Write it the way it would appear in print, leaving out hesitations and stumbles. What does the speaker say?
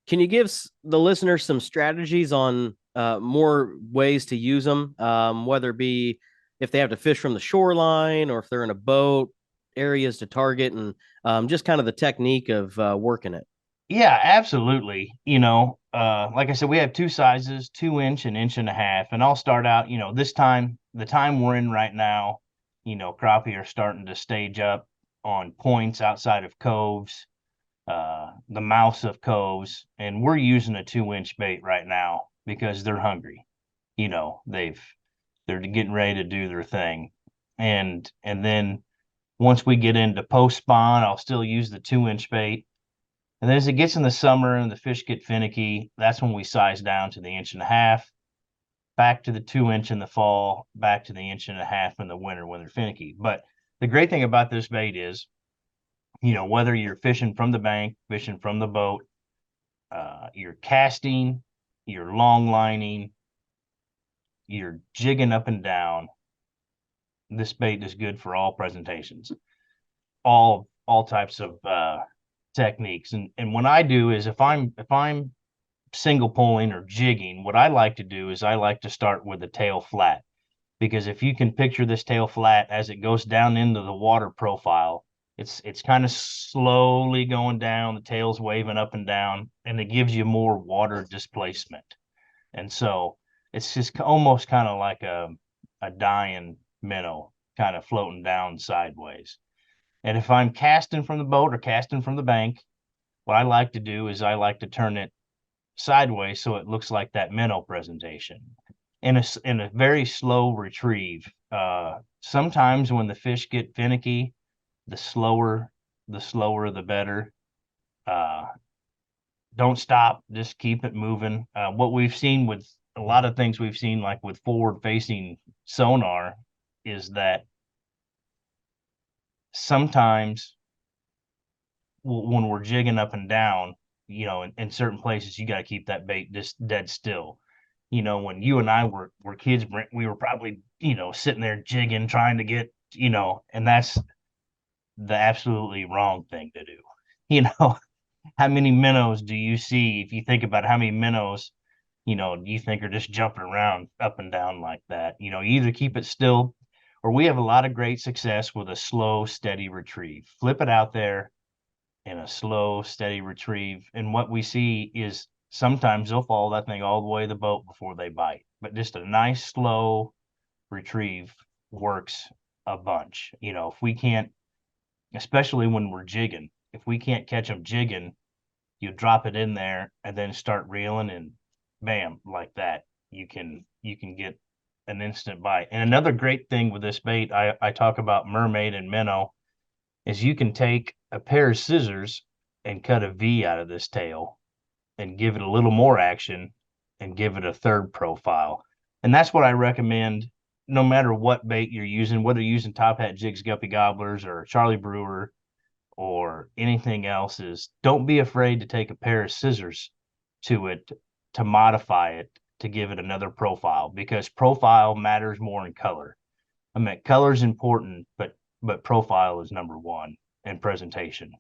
Can you give the listeners some strategies on more ways to use them, whether it be if they have to fish from the shoreline or if they're in a boat, areas to target, and just kind of the technique of working it? Yeah, absolutely. Like I said, we have two sizes, 2 inch and inch and a half. And I'll start out, this time, the time we're in right now, crappie are starting to stage up on points outside of coves, the mouths of coves, and we're using a 2 inch bait right now because they're hungry. They're getting ready to do their thing. And then once we get into post spawn, I'll still use the 2 inch bait. And then as it gets in the summer and the fish get finicky, that's when we size down to the inch and a half, back to the 2 inch in the fall, back to the inch and a half in the winter when they're finicky. But the great thing about this bait is, whether you're fishing from the bank, fishing from the boat, you're casting, you're long lining, you're jigging up and down, this bait is good for all presentations, all types of techniques. And what I do is if I'm single pulling or jigging, what I like to do is I like to start with the tail flat, because if you can picture this tail flat as it goes down into the water profile, it's kind of slowly going down, the tail's waving up and down, and it gives you more water displacement. And so it's just almost kind of like a dying minnow kind of floating down sideways. And if I'm casting from the boat or casting from the bank, what I like to do is I like to turn it sideways so it looks like that minnow presentation in a very slow retrieve. Sometimes when the fish get finicky, the slower the better. Uh, don't stop, just keep it moving. What we've seen with a lot of things we've seen, like with forward facing sonar, is that sometimes when we're jigging up and down, in certain places, you got to keep that bait just dead still. When you and I were kids, we were probably, sitting there jigging, trying to get, and that's the absolutely wrong thing to do. You know, how many minnows do you see? If you think about how many minnows, you think are just jumping around up and down like that? You either keep it still, or we have a lot of great success with a slow, steady retrieve. Flip it out there in a slow, steady retrieve. And what we see is sometimes they'll follow that thing all the way to the boat before they bite. But just a nice, slow retrieve works a bunch. If we can't, especially when we're jigging, if we can't catch them jigging, you drop it in there and then start reeling, and bam, like that, you can get an instant bite. And another great thing with this bait, I talk about mermaid and minnow, is you can take a pair of scissors and cut a V out of this tail and give it a little more action and give it a third profile. And that's what I recommend no matter what bait you're using, whether you're using TOPHAT Jigs, Guppy Gobblers, or Charlie Brewer, or anything else, is don't be afraid to take a pair of scissors to it to modify it to give it another profile, because profile matters more than color. I mean, color is important, but profile is number one in presentation.